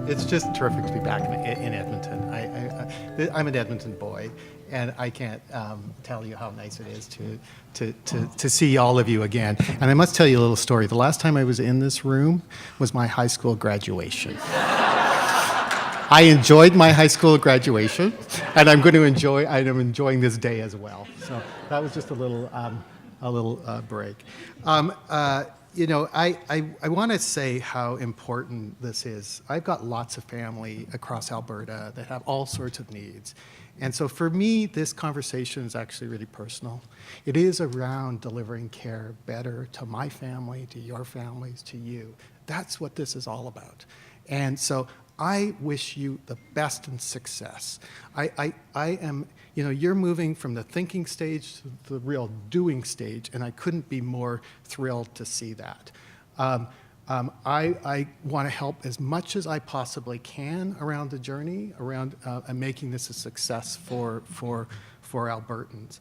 It's just terrific to be back in Edmonton. I'm an Edmonton boy, and I can't tell you how nice it is to see all of you again. And I must tell you a little story. The last time I was in this room was my high school graduation. I enjoyed my high school graduation, and I'm enjoying this day as well. So that was just a little break. You know, I want to say how important this is. I've got lots of family across Alberta that have all sorts of needs. And so for me, this conversation is actually really personal. It is around delivering care better to my family, to your families, to you. That's what this is all about. And so I wish you the best in success. I am, you know, you're moving from the thinking stage to the real doing stage, and I couldn't be more thrilled to see that. I want to help as much as I possibly can around the journey, around making this a success for Albertans.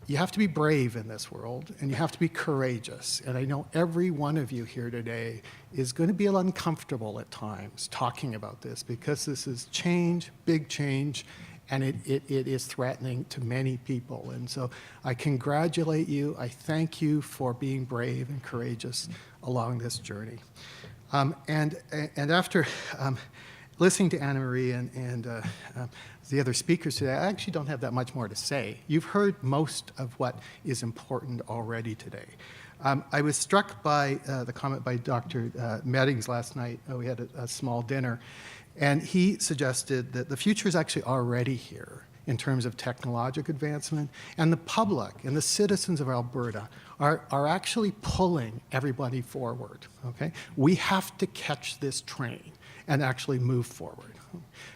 You have to be brave in this world, and you have to be courageous. And I know every one of you here today is going to be a little uncomfortable at times talking about this, because this is change, big change, and it is threatening to many people. And so I congratulate you. I thank you for being brave and courageous along this journey. And after listening to Anna Marie and the other speakers today, I actually don't have that much more to say. You've heard most of what is important already today. I was struck by the comment by Dr. Meddings last night. We had a small dinner, and he suggested that the future is actually already here in terms of technological advancement, and the public and the citizens of Alberta are actually pulling everybody forward, okay? We have to catch this train and actually move forward,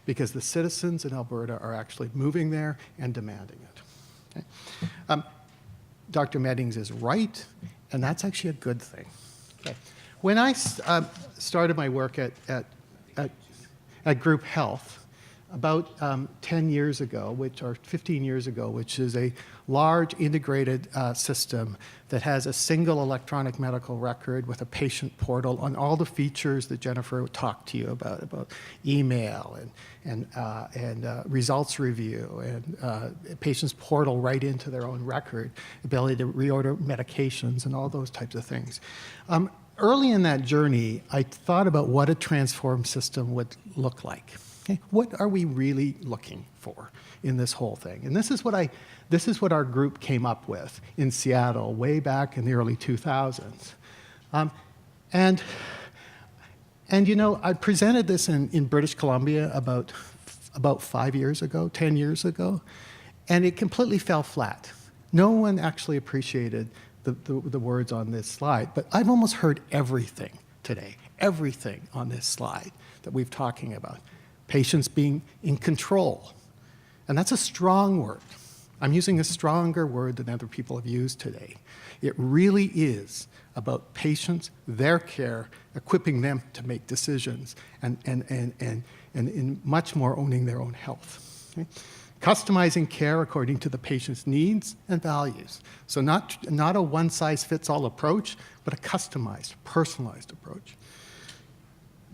because the citizens in Alberta are actually moving there and demanding it. Okay? Dr. Meddings is right, and that's actually a good thing. Okay. When I started my work at Group Health about 10 years ago, or 15 years ago, which is a large integrated system that has a single electronic medical record with a patient portal on all the features that Jennifer talked to you about email and results review, and patient's portal right into their own record, ability to reorder medications and all those types of things. Early in that journey, I thought about what a transformed system would look like. Okay? What are we really looking for in this whole thing? And this is what our group came up with in Seattle way back in the early 2000s. And you know, I presented this in British Columbia about 5 years ago, 10 years ago, and it completely fell flat. No one actually appreciated the words on this slide, but I've almost heard everything today, everything on this slide that we've talking about. Patients being in control. And that's a strong word. I'm using a stronger word than other people have used today. It really is about patients, their care, equipping them to make decisions, and in much more owning their own health. Okay? Customizing care according to the patient's needs and values. So not a one-size-fits-all approach, but a customized, personalized approach.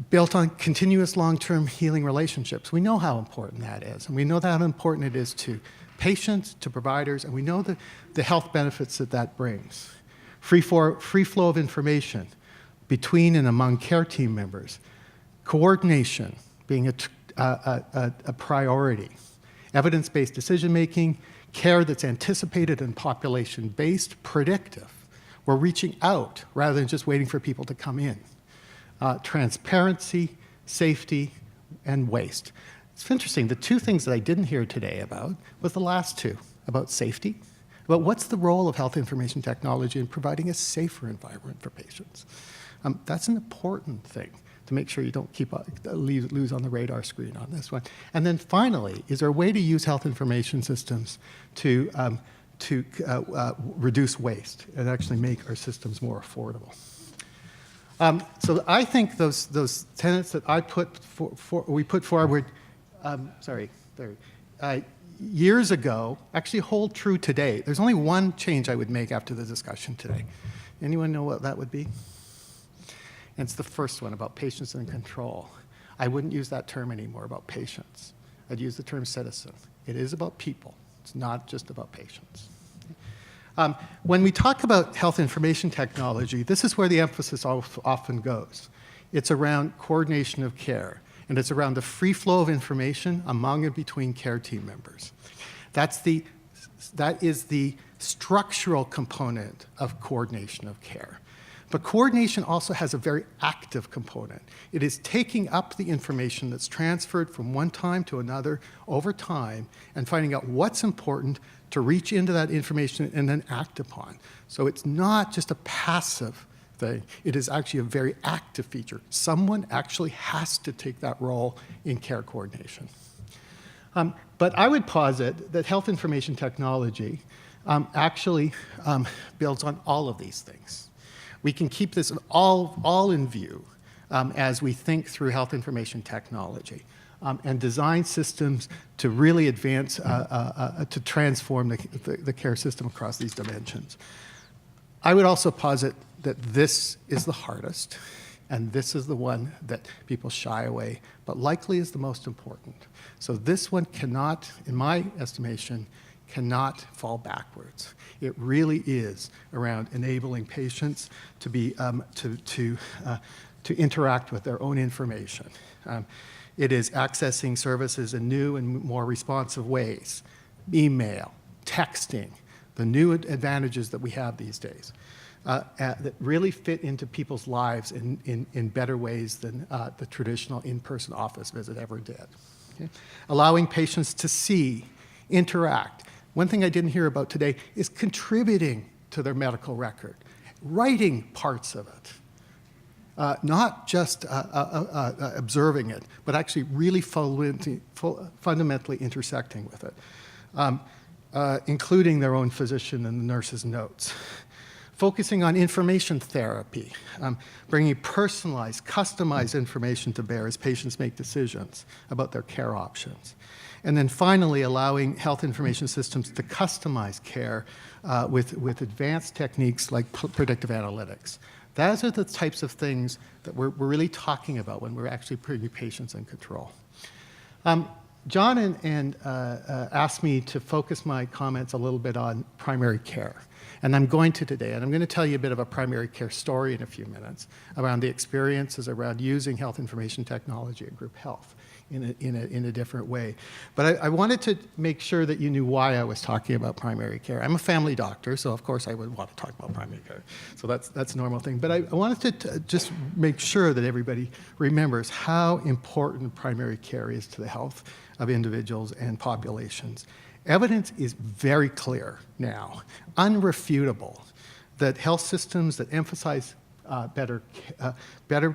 Built on continuous long-term healing relationships. We know how important that is, and we know how important it is to patients, to providers, and we know the health benefits that brings. Free flow of information between and among care team members. Coordination being a priority. Evidence-based decision-making, care that's anticipated and population-based, predictive. We're reaching out rather than just waiting for people to come in. Transparency, safety, and waste. It's interesting, the two things that I didn't hear today about was the last two, about safety, about what's the role of health information technology in providing a safer environment for patients. That's an important thing to make sure you don't lose on the radar screen on this one. And then finally, is there a way to use health information systems to reduce waste and actually make our systems more affordable? So I think those tenets that we put forward, years ago actually hold true today. There's only one change I would make after the discussion today. Anyone know what that would be? And it's the first one about patients in control. I wouldn't use that term anymore about patients. I'd use the term citizen. It is about people. It's not just about patients. When we talk about health information technology, this is where the emphasis often goes. It's around coordination of care, and it's around the free flow of information among and between care team members. That is the structural component of coordination of care. But coordination also has a very active component. It is taking up the information that's transferred from one time to another over time and finding out what's important to reach into that information and then act upon. So it's not just a passive thing. It is actually a very active feature. Someone actually has to take that role in care coordination. But I would posit that health information technology actually builds on all of these things. We can keep this all in view as we think through health information technology and design systems to really advance, to transform the care system across these dimensions. I would also posit that this is the hardest, and this is the one that people shy away, but likely is the most important. So this one cannot, in my estimation, cannot fall backwards. It really is around enabling patients to be to interact with their own information. It is accessing services in new and more responsive ways, email, texting, the new advantages that we have these days that really fit into people's lives in better ways than the traditional in-person office visit ever did. Okay? Allowing patients to see, interact. One thing I didn't hear about today is contributing to their medical record, writing parts of it, not just observing it, but actually really fundamentally intersecting with it, including their own physician and the nurse's notes. Focusing on information therapy, bringing personalized, customized information to bear as patients make decisions about their care options. And then finally, allowing health information systems to customize care with advanced techniques like predictive analytics. Those are the types of things that we're really talking about when we're actually putting patients in control. John asked me to focus my comments a little bit on primary care. And I'm going to today, and I'm going to tell you a bit of a primary care story in a few minutes around the experiences around using health information technology at group health in a different way. But I wanted to make sure that you knew why I was talking about primary care. I'm a family doctor, so of course I would want to talk about primary care. So that's a normal thing. But I wanted to just make sure that everybody remembers how important primary care is to the health of individuals and populations. Evidence is very clear now, unrefutable, that health systems that emphasize better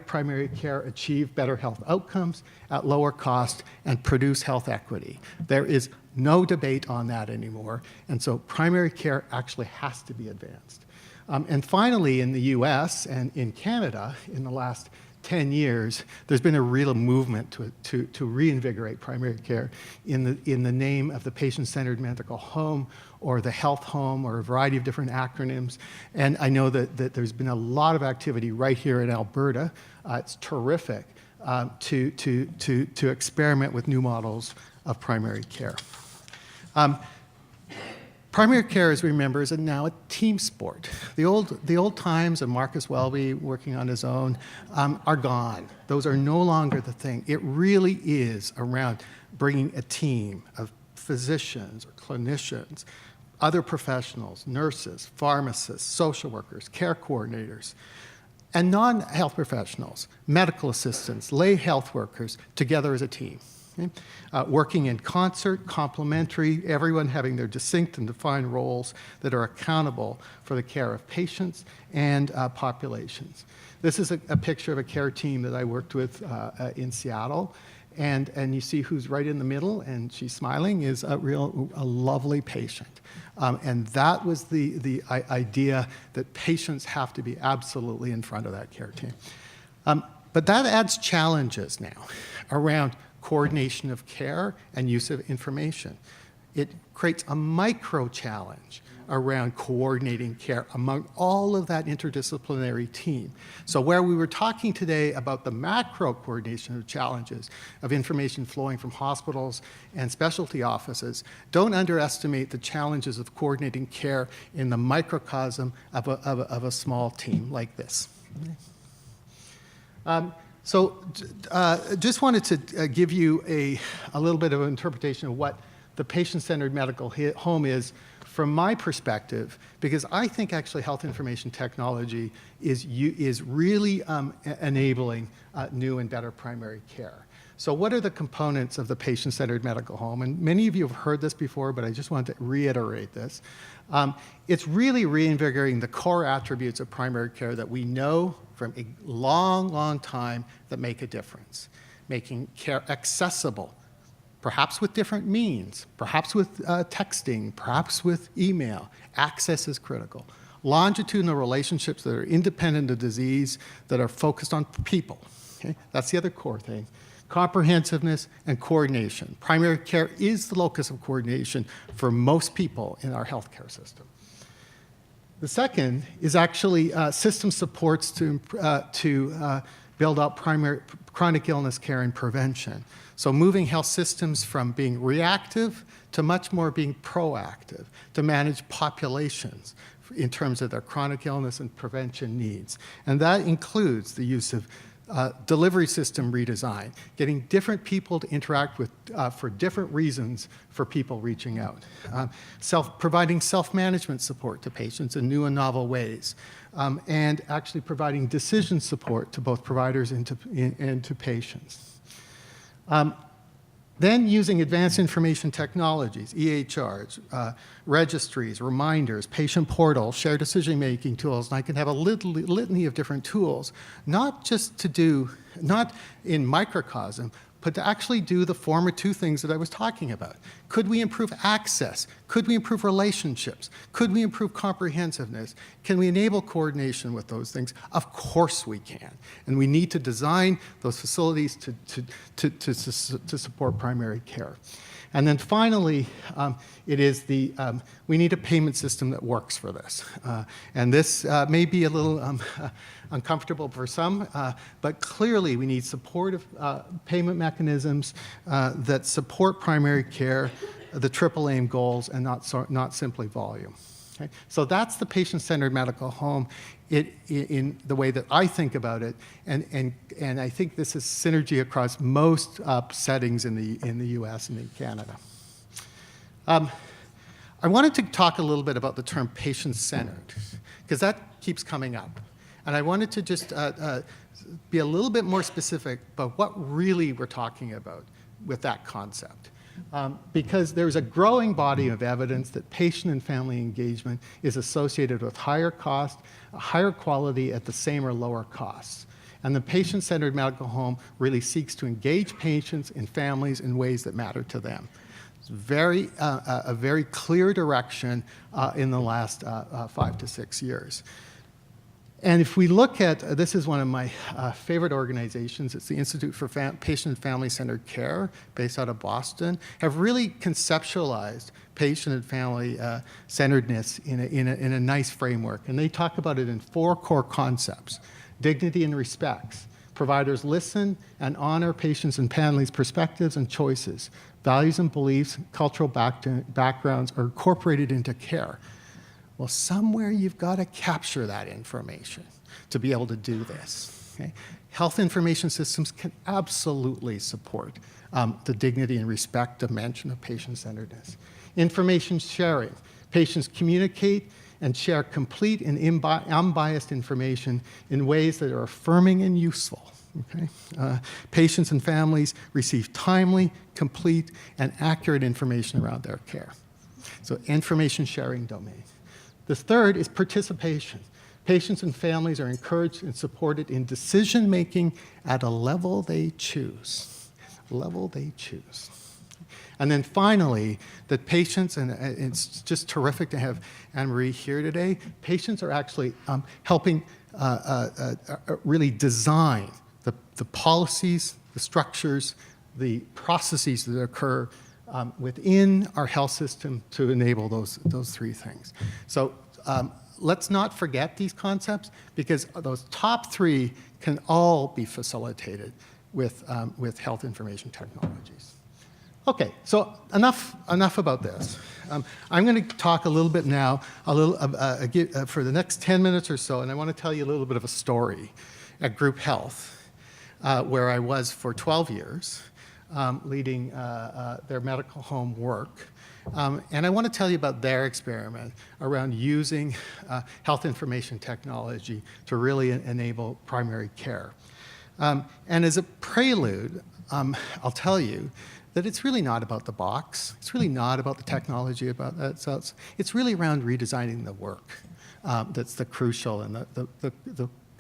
primary care achieve better health outcomes at lower cost and produce health equity. There is no debate on that anymore, and so primary care actually has to be advanced. And finally, in the US and in Canada, in the last 10 years, there's been a real movement to reinvigorate primary care in the name of the patient-centered medical home or the health home or a variety of different acronyms. And I know that there's been a lot of activity right here in Alberta. It's terrific to experiment with new models of primary care. Primary care, as we remember, is now a team sport. The old times of Marcus Welby working on his own are gone. Those are no longer the thing. It really is around bringing a team of physicians or clinicians, other professionals, nurses, pharmacists, social workers, care coordinators, and non-health professionals, medical assistants, lay health workers, together as a team. Okay? Working in concert, complementary, everyone having their distinct and defined roles that are accountable for the care of patients and populations. This is a picture of a care team that I worked with in Seattle, and you see who's right in the middle, and she's smiling, is a lovely patient. And that was the idea that patients have to be absolutely in front of that care team. But that adds challenges now around coordination of care and use of information. it creates a micro challenge around coordinating care among all of that interdisciplinary team. So where we were talking today about the macro coordination of challenges of information flowing from hospitals and specialty offices, don't underestimate the challenges of coordinating care in the microcosm of a small team like this. Just wanted to give you a little bit of an interpretation of what the patient-centered medical home is from my perspective, because I think actually health information technology is really enabling new and better primary care. So what are the components of the patient-centered medical home? And many of you have heard this before, but I just want to reiterate this. It's really reinvigorating the core attributes of primary care that we know from a long, long time that make a difference. Making care accessible, perhaps with different means, perhaps with texting, perhaps with email. Access is critical. Longitudinal relationships that are independent of disease, that are focused on people. Okay? That's the other core thing. Comprehensiveness and coordination. Primary care is the locus of coordination for most people in our healthcare system. The second is actually system supports to build out primary chronic illness care and prevention. So moving health systems from being reactive to much more being proactive to manage populations in terms of their chronic illness and prevention needs. And that includes the use of delivery system redesign, getting different people to interact with for different reasons for people reaching out. Providing self-management support to patients in new and novel ways, and actually providing decision support to both providers and to patients. Then using advanced information technologies, EHRs, registries, reminders, patient portals, shared decision-making tools, and I can have a litany of different tools, not in microcosm, but to actually do the former two things that I was talking about. Could we improve access? Could we improve relationships? Could we improve comprehensiveness? Can we enable coordination with those things? Of course we can. And we need to design those facilities to support primary care. And then finally, we need a payment system that works for this. And this may be a little uncomfortable for some, but clearly we need supportive payment mechanisms that support primary care, the triple aim goals, and not simply volume. Okay? So that's the patient-centered medical home in the way that I think about it, and I think this is synergy across most settings in the U.S. and in Canada. I wanted to talk a little bit about the term patient-centered, because that keeps coming up. And I wanted to just be a little bit more specific about what really we're talking about with that concept. Because there's a growing body of evidence that patient and family engagement is associated with higher cost, higher quality at the same or lower costs. And the patient-centered medical home really seeks to engage patients and families in ways that matter to them. It's a very clear direction in the last 5 to 6 years. And if we look at, this is one of my favorite organizations, it's the Institute for Patient and Family-Centered Care, based out of Boston, have really conceptualized patient and family centeredness in a nice framework. And they talk about it in 4 core concepts: dignity and respect. Providers listen and honor patients and families' perspectives and choices. Values and beliefs, cultural backgrounds are incorporated into care. Well, somewhere you've got to capture that information to be able to do this. Okay? Health information systems can absolutely support the dignity and respect dimension of patient-centeredness. Information sharing. Patients communicate and share complete and unbiased information in ways that are affirming and useful. Okay? Patients and families receive timely, complete, and accurate information around their care. So information sharing domain. The third is participation. Patients and families are encouraged and supported in decision-making at a level they choose. And then finally, that patients, and it's just terrific to have Anne-Marie here today, patients are actually helping really design the policies, the structures, the processes that occur within our health system to enable those three things. So let's not forget these concepts, because those top three can all be facilitated with health information technologies. Okay, so enough about this. I'm going to talk a little bit now, for the next 10 minutes or so, and I want to tell you a little bit of a story at Group Health, where I was for 12 years, leading their medical home work. And I want to tell you about their experiment around using health information technology to really enable primary care. And as a prelude, I'll tell you that it's really not about the box. It's really not about the technology about that. So it's really around redesigning the work that's the crucial and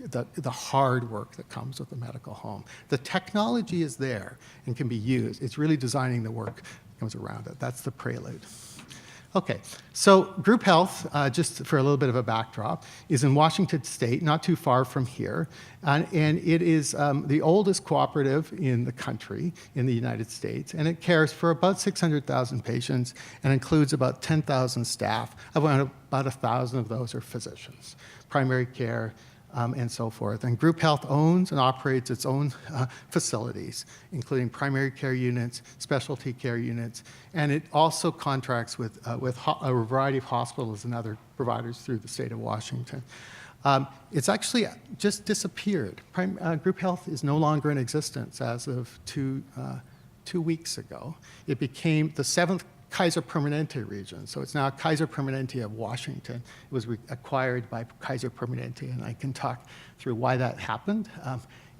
the hard work that comes with the medical home. The technology is there and can be used. It's really designing the work that comes around it. That's the prelude. Okay, so Group Health, just for a little bit of a backdrop, is in Washington State, not too far from here, and it is the oldest cooperative in the country, in the United States, and it cares for about 600,000 patients and includes about 10,000 staff. About 1,000 of those are physicians, primary care, and so forth. And Group Health owns and operates its own facilities, including primary care units, specialty care units, and it also contracts with a variety of hospitals and other providers through the state of Washington. It's actually just disappeared. Group Health is no longer in existence as of 2 weeks ago. It became the 7th Kaiser Permanente region. So it's now Kaiser Permanente of Washington. It was acquired by Kaiser Permanente, and I can talk through why that happened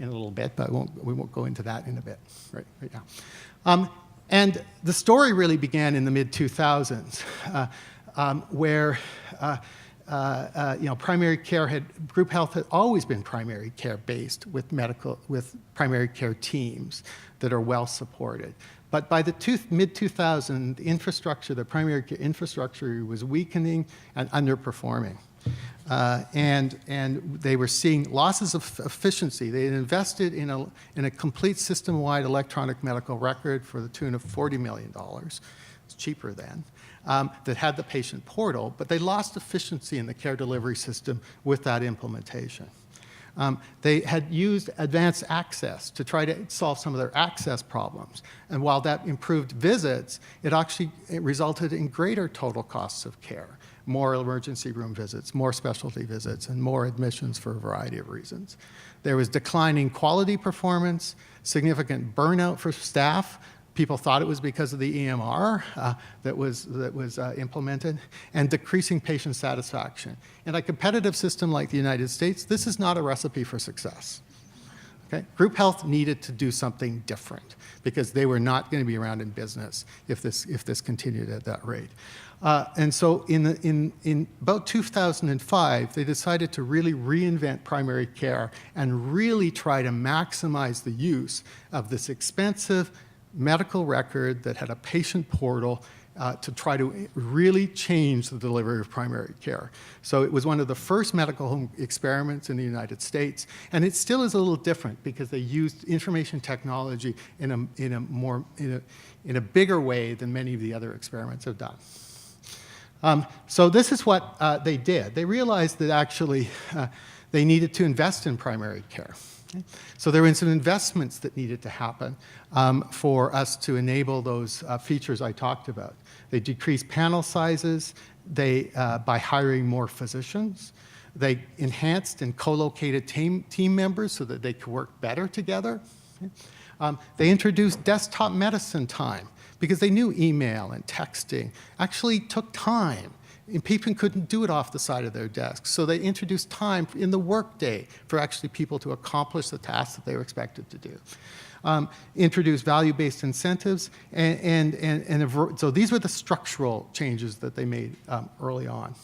in a little bit, but we won't go into that in a bit right now. And the story really began in the mid-2000s, where primary care Group Health had always been primary care based with primary care teams that are well supported. But by the mid-2000s, the primary care infrastructure was weakening and underperforming. And they were seeing losses of efficiency. They had invested in a complete system-wide electronic medical record for the tune of $40 million. It's cheaper then. That had the patient portal, but they lost efficiency in the care delivery system with that implementation. They had used advanced access to try to solve some of their access problems. And while that improved visits, it resulted in greater total costs of care, more emergency room visits, more specialty visits, and more admissions for a variety of reasons. There was declining quality performance, significant burnout for staff. People thought it was because of the EMR that was implemented, and decreasing patient satisfaction. In a competitive system like the United States, this is not a recipe for success. Okay? Group Health needed to do something different because they were not going to be around in business if this continued at that rate. And so in about 2005, they decided to really reinvent primary care and really try to maximize the use of this expensive medical record that had a patient portal to try to really change the delivery of primary care. So it was one of the first medical home experiments in the United States, and it still is a little different because they used information technology in a bigger way than many of the other experiments have done. So this is what they did. They realized that actually they needed to invest in primary care. So there were some investments that needed to happen for us to enable those features I talked about. They decreased panel sizes by hiring more physicians. They enhanced and co-located team members so that they could work better together. They introduced desktop medicine time because they knew email and texting actually took time. And people couldn't do it off the side of their desks. So they introduced time in the workday for actually people to accomplish the tasks that they were expected to do. Introduced value-based incentives, so these were the structural changes that they made early on.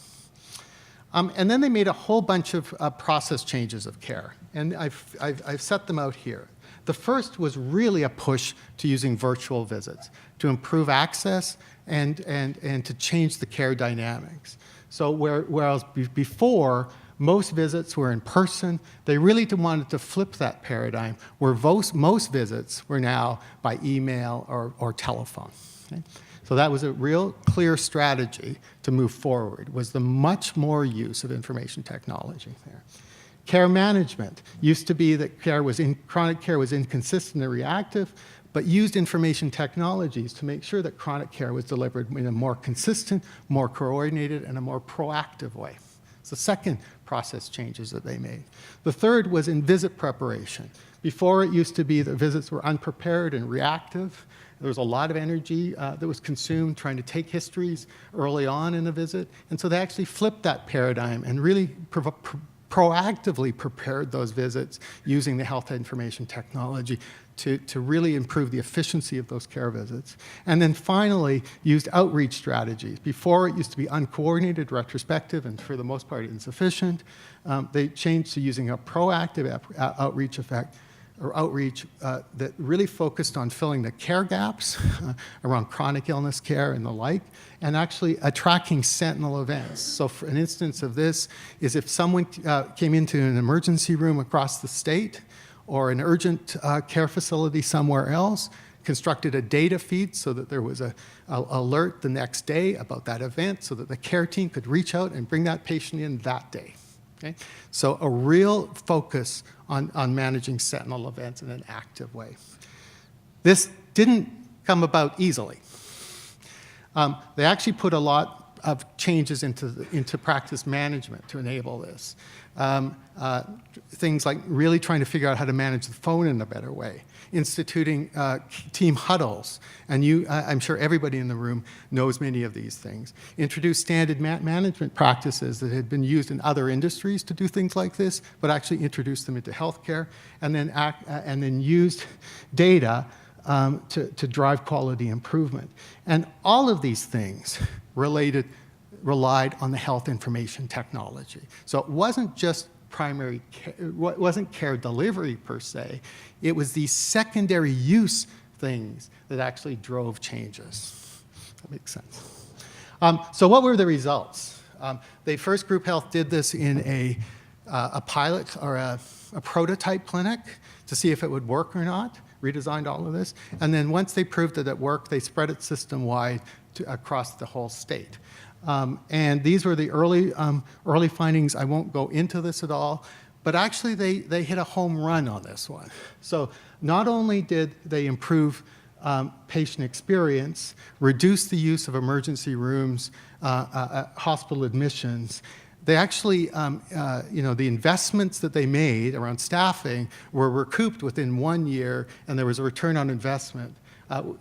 And then they made a whole bunch of process changes of care, and I've set them out here. The first was really a push to using virtual visits to improve access and to change the care dynamics. So whereas before, most visits were in person, they really wanted to flip that paradigm where most visits were now by email or telephone. Okay? So that was a real clear strategy to move forward, was the much more use of information technology there. Care management used to be that chronic care was inconsistent and reactive, but used information technologies to make sure that chronic care was delivered in a more consistent, more coordinated, and a more proactive way. It's the second process changes that they made. The third was in visit preparation. Before, it used to be that visits were unprepared and reactive. There was a lot of energy that was consumed trying to take histories early on in the visit. And so they actually flipped that paradigm and really proactively prepared those visits using the health information technology to really improve the efficiency of those care visits. And then finally, used outreach strategies. Before, it used to be uncoordinated, retrospective, and for the most part, insufficient. They changed to using a proactive outreach that really focused on filling the care gaps around chronic illness care and the like, and actually tracking sentinel events. So for an instance of this is if someone came into an emergency room across the state or an urgent care facility somewhere else, constructed a data feed so that there was an alert the next day about that event so that the care team could reach out and bring that patient in that day. Okay? So a real focus on managing sentinel events in an active way. This didn't come about easily. They actually put a lot of changes into practice management to enable this. Things like really trying to figure out how to manage the phone in a better way, instituting team huddles, and I'm sure everybody in the room knows many of these things. Introduce standard management practices that had been used in other industries to do things like this, but actually introduce them into healthcare, and then used data to drive quality improvement. And all of these things relied on the health information technology. So it wasn't just primary care, it wasn't care delivery per se, it was these secondary use things that actually drove changes. That makes sense. So what were the results? They first, Group Health did this in a pilot or a prototype clinic to see if it would work or not, redesigned all of this, and then once they proved that it worked, they spread it system-wide across the whole state. And these were the early findings. I won't go into this at all, but actually they hit a home run on this one. So not only did they improve patient experience, reduce the use of emergency rooms, hospital admissions, they actually, the investments that they made around staffing were recouped within 1 year, and there was a return on investment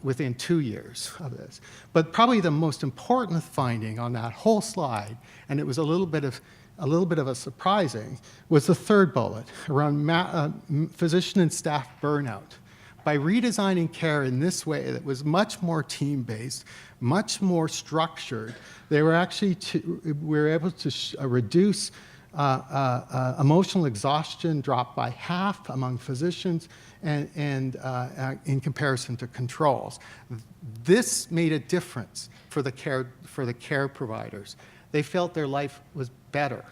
within 2 years of this. But probably the most important finding on that whole slide, and it was a little bit of a surprising, was the third bullet around physician and staff burnout. By redesigning care in this way that was much more team-based, much more structured, they were actually we were able to reduce emotional exhaustion, dropped by half among physicians, and in comparison to controls. This made a difference for the care providers. They felt their life was better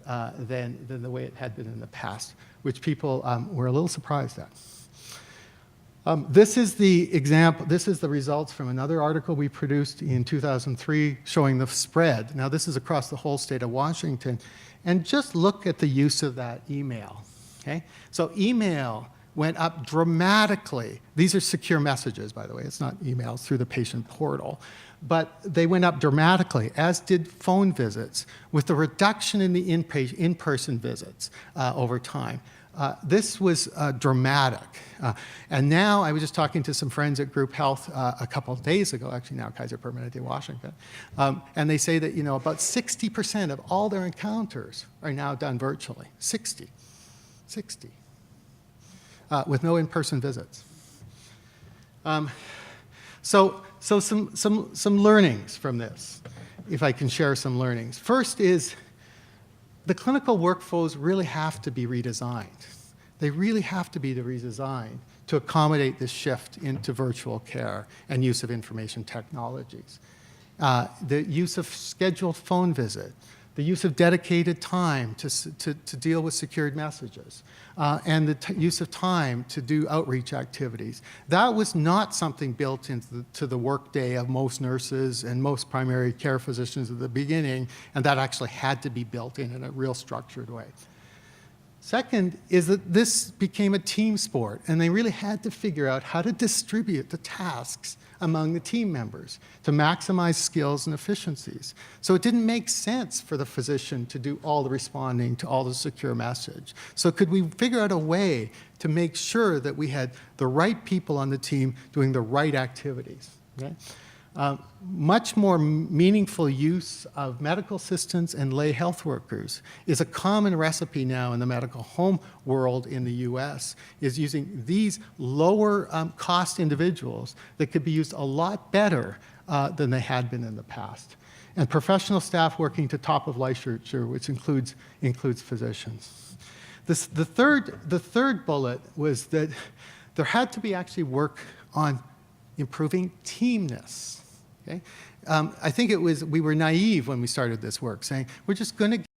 than the way it had been in the past, which people were a little surprised at. This is the example. This is the results from another article we produced in 2003 showing the spread. Now, this is across the whole state of Washington. And just look at the use of that email. Okay? So email went up dramatically. These are secure messages, by the way. It's not emails through the patient portal. But they went up dramatically, as did phone visits, with the reduction in the in-person visits over time. This was dramatic. And now, I was just talking to some friends at Group Health a couple of days ago, actually now Kaiser Permanente, Washington, and they say that about 60% of all their encounters are now done virtually. 60. With no in-person visits. So some learnings from this, if I can share some learnings. First is, the clinical workflows really have to be redesigned. They really have to be redesigned to accommodate this shift into virtual care and use of information technologies. The use of scheduled phone visit, the use of dedicated time to deal with secured messages, and the use of time to do outreach activities. That was not something built into the workday of most nurses and most primary care physicians at the beginning, and that actually had to be built in a real structured way. Second is that this became a team sport, and they really had to figure out how to distribute the tasks among the team members to maximize skills and efficiencies. So it didn't make sense for the physician to do all the responding to all the secure message. So could we figure out a way to make sure that we had the right people on the team doing the right activities? Okay? Much more meaningful use of medical assistants and lay health workers is a common recipe now in the medical home world in the US, is using these lower cost individuals that could be used a lot better than they had been in the past. And professional staff working to top of licensure, which includes physicians. The third bullet was that there had to be actually work on improving teamness. Okay? I think we were naive when we started this work, saying we're just going to get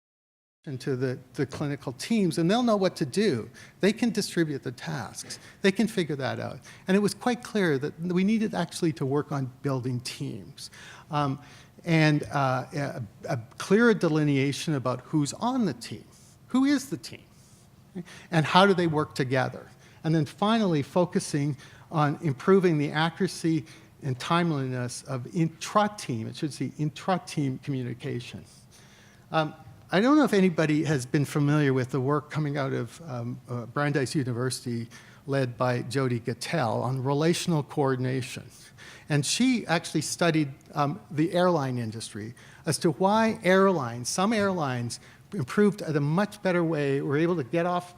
into the clinical teams and they'll know what to do. They can distribute the tasks. They can figure that out. And it was quite clear that we needed actually to work on building teams. And a clearer delineation about who's on the team. Who is the team? Okay? And how do they work together? And then finally focusing on improving the accuracy and timeliness of intra-team, it should say intra-team communication. I don't know if anybody has been familiar with the work coming out of Brandeis University led by Jody Gattell on relational coordination. And she actually studied the airline industry as to why some airlines improved at a much better way, were able to get off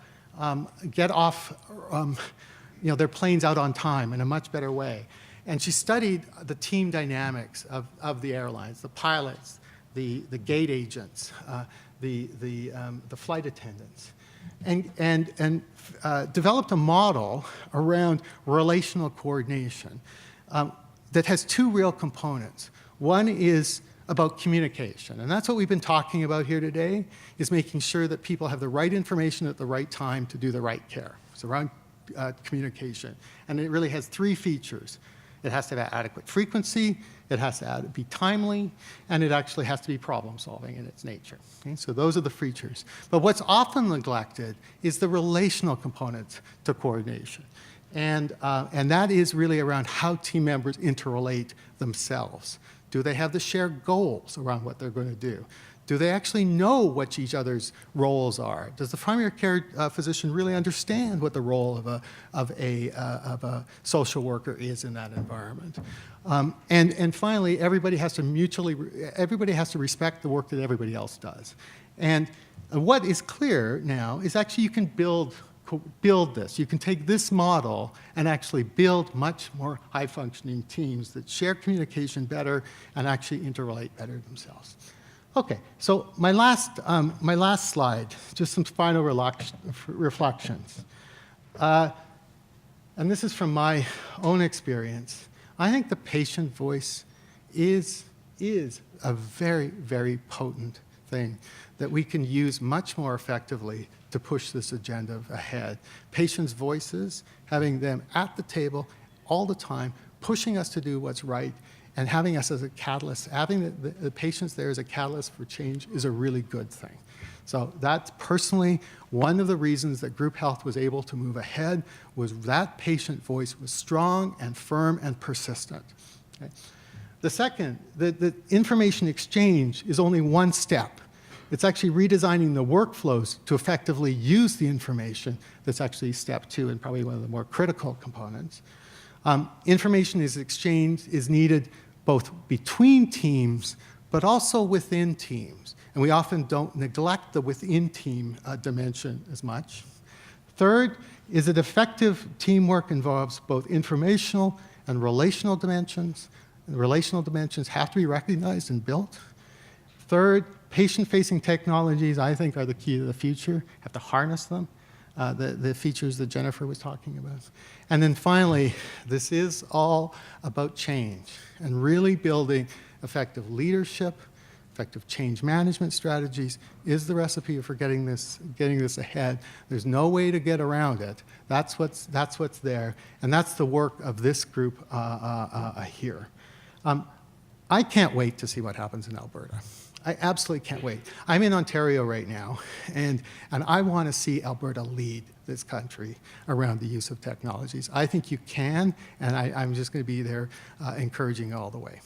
their planes out on time in a much better way. And she studied the team dynamics of the airlines, the pilots, the gate agents, the flight attendants, and developed a model around relational coordination that has two real components. One is about communication, and that's what we've been talking about here today, is making sure that people have the right information at the right time to do the right care. It's around communication, and it really has three features. It has to have adequate frequency, it has to be timely, and it actually has to be problem-solving in its nature. Okay? So those are the features. But what's often neglected is the relational component to coordination. And that is really around how team members interrelate themselves. Do they have the shared goals around what they're going to do? Do they actually know what each other's roles are? Does the primary care physician really understand what the role of a social worker is in that environment? And finally, everybody has to respect the work that everybody else does. And what is clear now is actually you can build this. You can take this model and actually build much more high-functioning teams that share communication better and actually interrelate better themselves. Okay, so my last slide, just some final reflections. And this is from my own experience. I think the patient voice is a very, very potent thing that we can use much more effectively to push this agenda ahead. Patients' voices, having them at the table all the time, pushing us to do what's right, and having us as a catalyst, having the patients there as a catalyst for change is a really good thing. So that's personally one of the reasons that group health was able to move ahead, was that patient voice was strong and firm and persistent. Okay? The second, the information exchange is only one step. It's actually redesigning the workflows to effectively use the information that's actually step two and probably one of the more critical components. Information is needed both between teams, but also within teams. And we often don't neglect the within-team dimension as much. Third is that effective teamwork involves both informational and relational dimensions. And the relational dimensions have to be recognized and built. Third, patient-facing technologies, I think, are the key to the future. Have to harness them, the features that Jennifer was talking about. And then finally, this is all about change and really building effective leadership, effective change management strategies is the recipe for getting this ahead. There's no way to get around it. That's what's there, and that's the work of this group here. I can't wait to see what happens in Alberta. I absolutely can't wait. I'm in Ontario right now, and I want to see Alberta lead this country around the use of technologies. I think you can, and I'm just going to be there encouraging all the way.